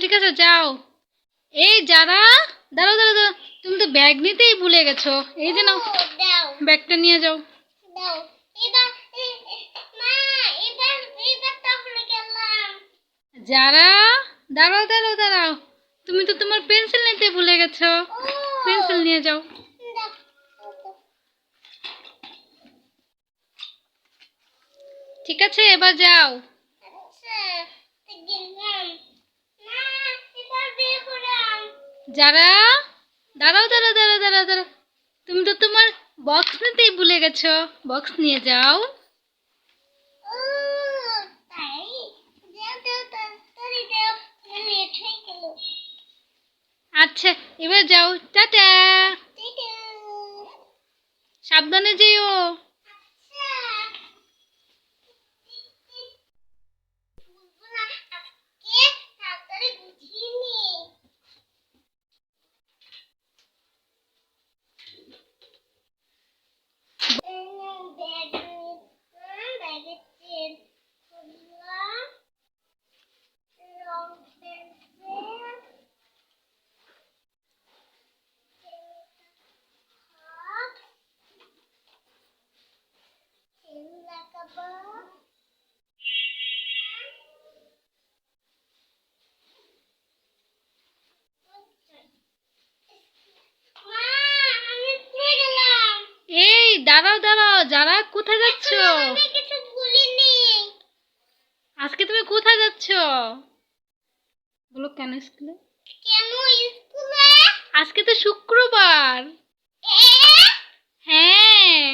ঠিক আছে যাও। এই যারা, দাঁড়াও দাঁড়াও দাঁড়াও, তুমি তো ব্যাগ নিতেই ভুলে গেছো। এই যে নাও, ব্যাগটা নিয়ে যাও। যারা, দাঁড়াও দাঁড়াও দাঁড়াও, তুমি তো তোমার পেন্সিল নিতে ভুলে গেছো। পেন্সিল নিয়ে যাও। ঠিক আছে এবার যাও। যারা, দাঁড়াও দাঁড়াও দাঁড়াও দাঁড়াও দাঁড়াও, তুমি তো তোমার বক্স নিতেই ভুলে গেছো। বক্স নিয়ে যাও। আচ্ছা এবার যাও, টাটা। সাবধানে যেও। এই দাঁড়াও দাঁড়াও, যারা কোথায় যাচ্ছ? আজকে তুমি কোথায় যাচ্ছ? বলো কেন স্কুলে? আজকে তো শুক্রবার। হ্যাঁ।